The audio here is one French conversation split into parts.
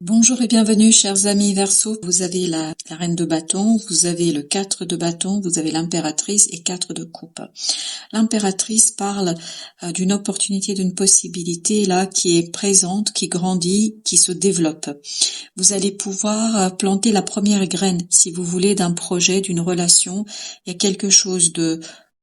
Bonjour et bienvenue chers amis Verseau. Vous avez la reine de bâton, vous avez le 4 de bâton, vous avez l'impératrice et 4 de coupe. L'impératrice parle d'une opportunité, d'une possibilité là qui est présente, qui grandit, qui se développe. Vous allez pouvoir planter la première graine, si vous voulez, d'un projet, d'une relation. Il y a quelque chose de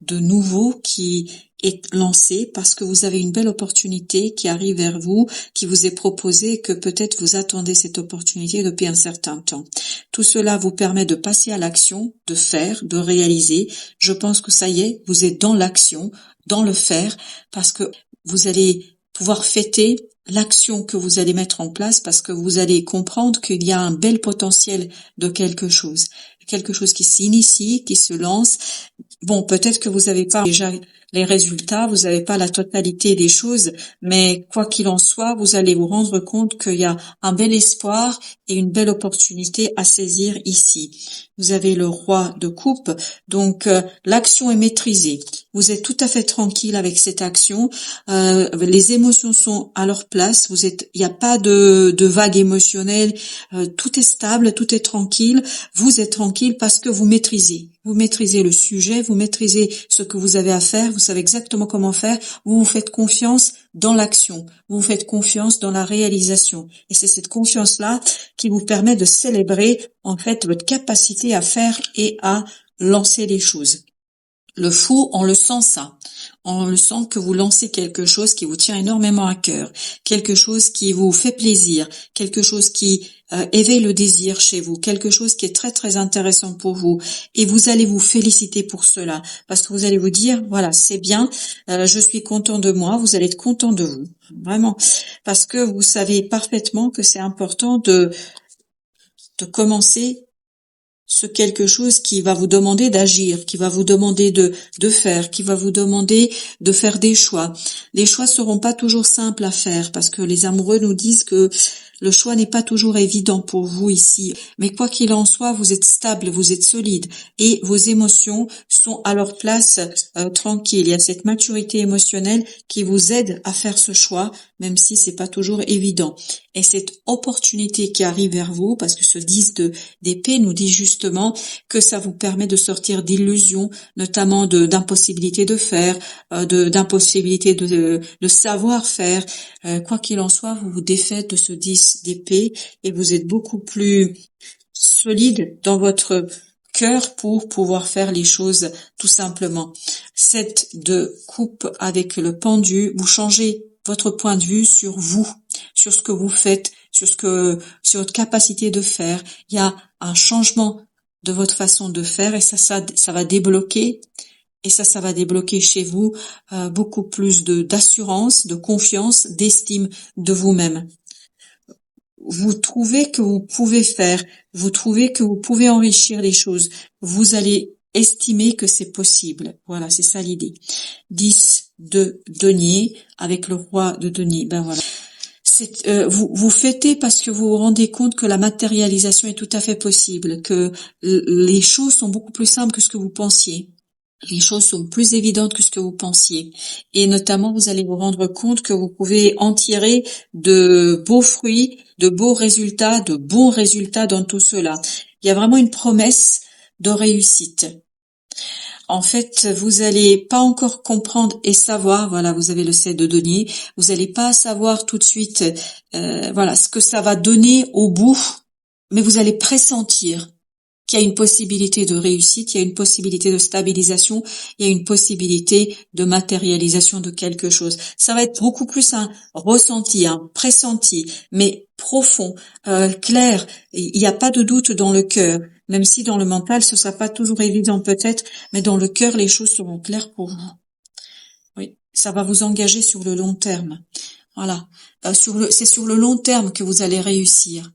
nouveau qui est lancé parce que vous avez une belle opportunité qui arrive vers vous, qui vous est proposée et que peut-être vous attendez cette opportunité depuis un certain temps. Tout cela vous permet de passer à l'action, de faire, de réaliser. Je pense que ça y est, vous êtes dans l'action, dans le faire, parce que vous allez pouvoir fêter l'action que vous allez mettre en place parce que vous allez comprendre qu'il y a un bel potentiel de quelque chose qui s'initie, qui se lance. Bon, peut-être que vous n'avez pas déjà les résultats, vous n'avez pas la totalité des choses, mais quoi qu'il en soit, vous allez vous rendre compte qu'il y a un bel espoir et une belle opportunité à saisir ici. Vous avez le roi de coupe, donc l'action est maîtrisée. Vous êtes tout à fait tranquille avec cette action. Les émotions sont à leur place. Il n'y a pas de vague émotionnelle. Tout est stable, tout est tranquille. Vous êtes tranquille parce que vous maîtrisez. Vous maîtrisez le sujet, vous maîtrisez ce que vous avez à faire, vous savez exactement comment faire, vous vous faites confiance dans l'action, vous vous faites confiance dans la réalisation. Et c'est cette confiance-là qui vous permet de célébrer, en fait, votre capacité à faire et à lancer les choses. Le fou, on le sent ça. On le sent que vous lancez quelque chose qui vous tient énormément à cœur, quelque chose qui vous fait plaisir, quelque chose qui éveille le désir chez vous, quelque chose qui est très très intéressant pour vous. Et vous allez vous féliciter pour cela, parce que vous allez vous dire, voilà, c'est bien, je suis content de moi, vous allez être content de vous, vraiment, parce que vous savez parfaitement que c'est important de commencer ce quelque chose qui va vous demander d'agir, qui va vous demander de faire, qui va vous demander de faire des choix. Les choix seront pas toujours simples à faire parce que les amoureux nous disent que le choix n'est pas toujours évident pour vous ici. Mais quoi qu'il en soit, vous êtes stable, vous êtes solide et vos émotions sont à leur place tranquilles. Il y a cette maturité émotionnelle qui vous aide à faire ce choix, même si c'est pas toujours évident. Et cette opportunité qui arrive vers vous, parce que ce 10 d'épée nous dit justement que ça vous permet de sortir d'illusions, notamment d'impossibilité de faire, d'impossibilité de savoir faire. Quoi qu'il en soit, vous vous défaites de ce 10 d'épée et vous êtes beaucoup plus solide dans votre cœur pour pouvoir faire les choses tout simplement. 7 de coupe avec le pendu, vous changez votre point de vue sur vous, sur ce que vous faites, sur votre capacité de faire. Il y a un changement de votre façon de faire et ça va débloquer. Et ça va débloquer chez vous beaucoup plus d'assurance, de confiance, d'estime de vous-même. Vous trouvez que vous pouvez faire, vous trouvez que vous pouvez enrichir les choses. Vous allez estimer que c'est possible. Voilà, c'est ça l'idée. 10 de denier avec le roi de denier. Ben voilà. Vous fêtez parce que vous vous rendez compte que la matérialisation est tout à fait possible, que les choses sont beaucoup plus simples que ce que vous pensiez. Les choses sont plus évidentes que ce que vous pensiez. Et notamment, vous allez vous rendre compte que vous pouvez en tirer de beaux fruits, de beaux résultats, de bons résultats dans tout cela. Il y a vraiment une promesse de réussite. En fait, vous allez pas encore comprendre et savoir, voilà, vous avez le 7 de denier, vous allez pas savoir tout de suite, voilà, ce que ça va donner au bout, mais vous allez pressentir qu'il y a une possibilité de réussite, il y a une possibilité de stabilisation, il y a une possibilité de matérialisation de quelque chose. Ça va être beaucoup plus un ressenti, un pressenti, mais profond, clair. Il n'y a pas de doute dans le cœur, même si dans le mental ce sera pas toujours évident peut-être, mais dans le cœur les choses seront claires pour vous. Oui, ça va vous engager sur le long terme. Voilà, c'est sur le long terme que vous allez réussir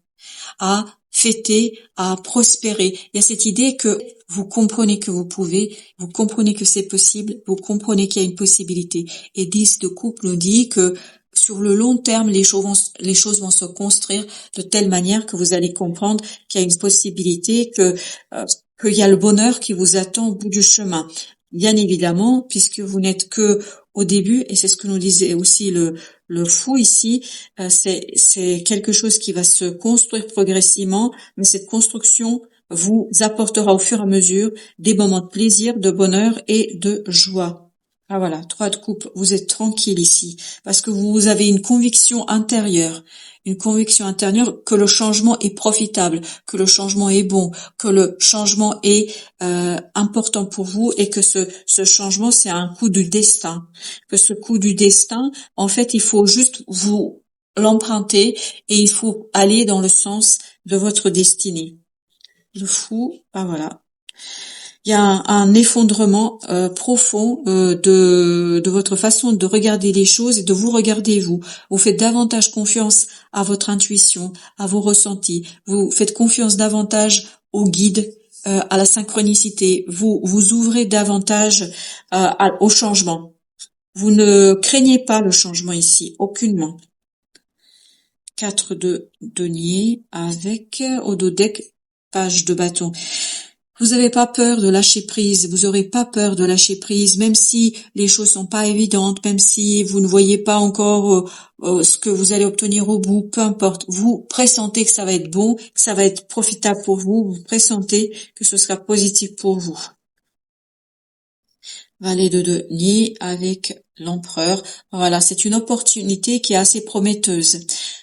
à fêter, à prospérer. Il y a cette idée que vous comprenez que vous pouvez, vous comprenez que c'est possible, vous comprenez qu'il y a une possibilité. Et 10 de coupe nous dit que sur le long terme, les choses vont se construire de telle manière que vous allez comprendre qu'il y a une possibilité, qu'il y a le bonheur qui vous attend au bout du chemin. bien évidemment, puisque vous n'êtes que au début, et c'est ce que nous disait aussi le fou ici, c'est quelque chose qui va se construire progressivement, mais cette construction vous apportera au fur et à mesure des moments de plaisir, de bonheur et de joie. Ah voilà, 3 de coupe, vous êtes tranquille ici, parce que vous avez une conviction intérieure que le changement est profitable, que le changement est bon, que le changement est important pour vous et que ce changement c'est un coup du destin, que ce coup du destin, en fait, il faut juste vous l'emprunter et il faut aller dans le sens de votre destinée. Le fou, ah voilà. Il y a un effondrement profond de votre façon de regarder les choses et de vous regarder vous. Vous faites davantage confiance à votre intuition, à vos ressentis. Vous faites confiance davantage au guide, à la synchronicité. Vous vous ouvrez davantage au changement. Vous ne craignez pas le changement ici, aucunement. 4 de denier avec au dos deck page de bâton. Vous n'avez pas peur de lâcher prise, vous aurez pas peur de lâcher prise, même si les choses sont pas évidentes, même si vous ne voyez pas encore ce que vous allez obtenir au bout, peu importe. Vous pressentez que ça va être bon, que ça va être profitable pour vous, vous pressentez que ce sera positif pour vous. Valet de denier avec l'empereur. Voilà, c'est une opportunité qui est assez prometteuse.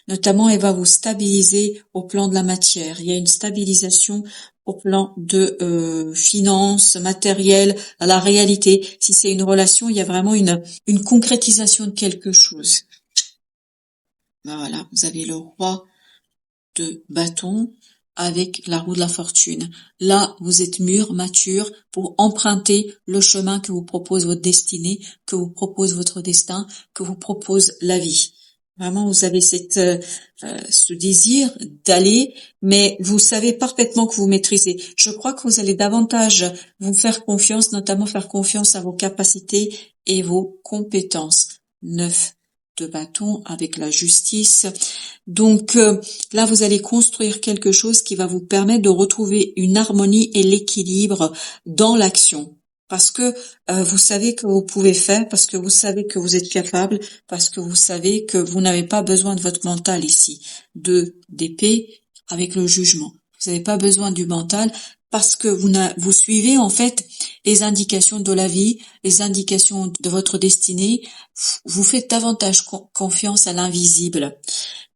Notamment, elle va vous stabiliser au plan de la matière. Il y a une stabilisation au plan de finances, matériel, à la réalité. Si c'est une relation, il y a vraiment une concrétisation de quelque chose. Voilà, vous avez le roi de bâton avec la roue de la fortune. Là, vous êtes mûr, mature pour emprunter le chemin que vous propose votre destinée, que vous propose votre destin, que vous propose la vie. Vraiment, vous avez ce désir d'aller, mais vous savez parfaitement que vous maîtrisez. Je crois que vous allez davantage vous faire confiance, notamment faire confiance à vos capacités et vos compétences. 9 de bâton avec la justice. Donc là, vous allez construire quelque chose qui va vous permettre de retrouver une harmonie et l'équilibre dans l'action. Parce que vous savez que vous pouvez faire, parce que vous savez que vous êtes capable, parce que vous savez que vous n'avez pas besoin de votre mental ici. 2 d'épée avec le jugement. Vous n'avez pas besoin du mental parce que vous suivez en fait les indications de la vie, les indications de votre destinée. Vous faites davantage confiance à l'invisible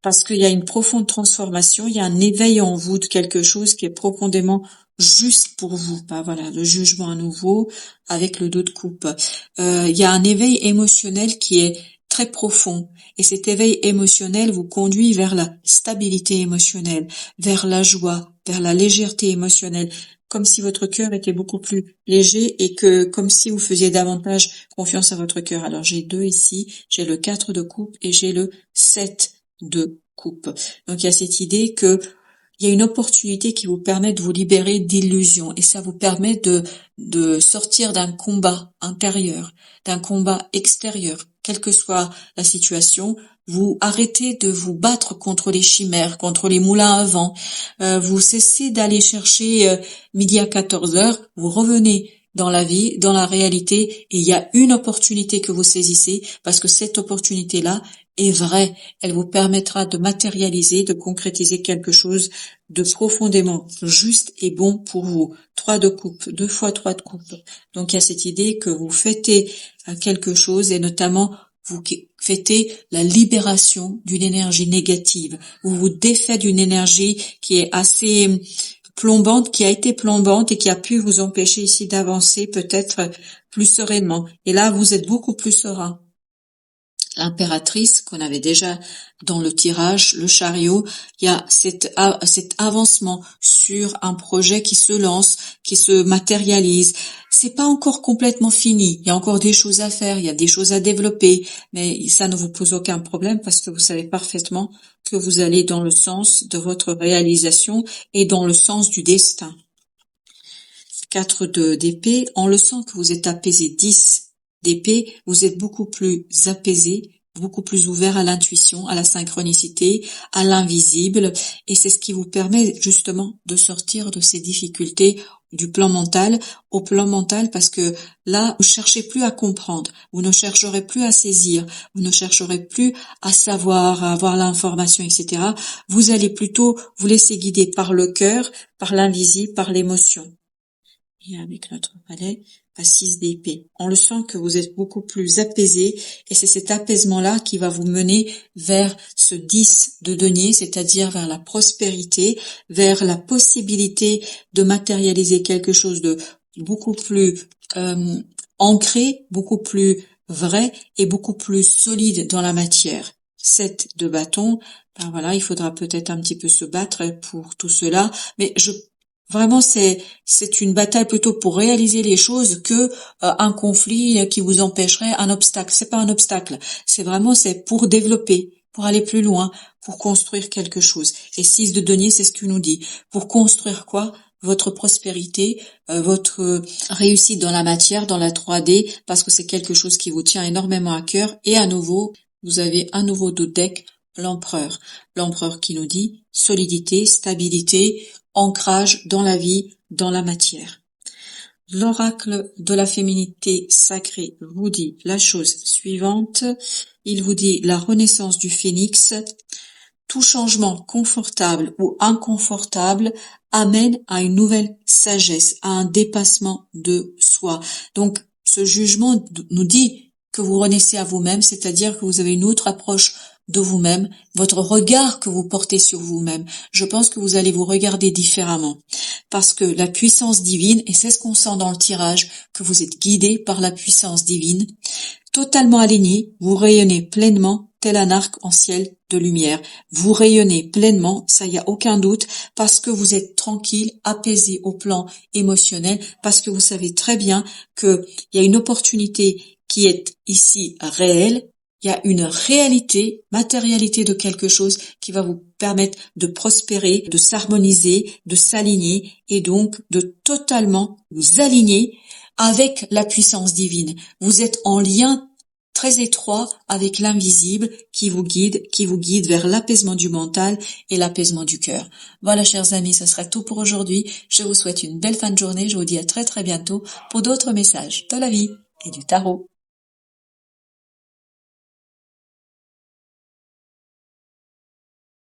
parce qu'il y a une profonde transformation, il y a un éveil en vous de quelque chose qui est profondément juste pour vous. Voilà, le jugement à nouveau avec le dos de coupe. Il y a un éveil émotionnel qui est très profond et cet éveil émotionnel vous conduit vers la stabilité émotionnelle, vers la joie, vers la légèreté émotionnelle, comme si votre cœur était beaucoup plus léger et que comme si vous faisiez davantage confiance à votre cœur. Alors j'ai 2 ici, j'ai le 4 de coupe et j'ai le 7 de coupe. Donc il y a cette idée que il y a une opportunité qui vous permet de vous libérer d'illusions et ça vous permet de sortir d'un combat intérieur, d'un combat extérieur, quelle que soit la situation. Vous arrêtez de vous battre contre les chimères, contre les moulins à vent. Vous cessez d'aller chercher midi à 14 heures. Vous revenez dans la vie, dans la réalité, et il y a une opportunité que vous saisissez parce que cette opportunité-là est vraie. Elle vous permettra de matérialiser, de concrétiser quelque chose de profondément juste et bon pour vous. 3 de coupe, 2 fois 3 de coupe. Donc il y a cette idée que vous fêtez quelque chose et notamment vous fêtez la libération d'une énergie négative. Vous vous défaites d'une énergie qui est assez plombante, qui a été plombante et qui a pu vous empêcher ici d'avancer peut-être plus sereinement. Et là, vous êtes beaucoup plus serein. L'impératrice qu'on avait déjà dans le tirage, le chariot, il y a cet avancement sur un projet qui se lance, qui se matérialise. C'est pas encore complètement fini. Il y a encore des choses à faire, il y a des choses à développer, mais ça ne vous pose aucun problème parce que vous savez parfaitement que vous allez dans le sens de votre réalisation et dans le sens du destin. 4 d'épée, on le sent que vous êtes apaisé. 10 d'épée, vous êtes beaucoup plus apaisé, beaucoup plus ouvert à l'intuition, à la synchronicité, à l'invisible, et c'est ce qui vous permet justement de sortir de ces difficultés du plan mental au plan mental, parce que là, vous ne cherchez plus à comprendre, vous ne chercherez plus à saisir, vous ne chercherez plus à savoir, à avoir l'information, etc. Vous allez plutôt vous laisser guider par le cœur, par l'invisible, par l'émotion. Et avec notre palais, à 6 d'épée. On le sent que vous êtes beaucoup plus apaisé, et c'est cet apaisement-là qui va vous mener vers ce 10 de denier, c'est-à-dire vers la prospérité, vers la possibilité de matérialiser quelque chose de beaucoup plus ancré, beaucoup plus vrai et beaucoup plus solide dans la matière. 7 de bâton, ben voilà, il faudra peut-être un petit peu se battre pour tout cela, mais vraiment, c'est une bataille plutôt pour réaliser les choses que un conflit qui vous empêcherait, un obstacle. C'est pas un obstacle. C'est pour développer, pour aller plus loin, pour construire quelque chose. Et 6 de denier, c'est ce qu'il nous dit. Pour construire quoi? Votre prospérité, votre réussite dans la matière, dans la 3D, parce que c'est quelque chose qui vous tient énormément à cœur. Et à nouveau, vous avez un nouveau deck, l'empereur. L'empereur qui nous dit solidité, stabilité, ancrage dans la vie, dans la matière. L'oracle de la féminité sacrée vous dit la chose suivante. Il vous dit la renaissance du phénix. Tout changement confortable ou inconfortable amène à une nouvelle sagesse, à un dépassement de soi. Donc, ce jugement nous dit que vous renaissez à vous-même, c'est-à-dire que vous avez une autre approche de vous-même, votre regard que vous portez sur vous-même. Je pense que vous allez vous regarder différemment, parce que la puissance divine, et c'est ce qu'on sent dans le tirage, que vous êtes guidé par la puissance divine, totalement aligné, vous rayonnez pleinement tel un arc-en-ciel de lumière. Vous rayonnez pleinement, ça y a aucun doute, parce que vous êtes tranquille, apaisé au plan émotionnel, parce que vous savez très bien qu'il y a une opportunité qui est ici réelle. Il y a une réalité, matérialité de quelque chose qui va vous permettre de prospérer, de s'harmoniser, de s'aligner et donc de totalement vous aligner avec la puissance divine. Vous êtes en lien très étroit avec l'invisible qui vous guide vers l'apaisement du mental et l'apaisement du cœur. Voilà, chers amis, ce sera tout pour aujourd'hui. Je vous souhaite une belle fin de journée. Je vous dis à très très bientôt pour d'autres messages de la vie et du tarot.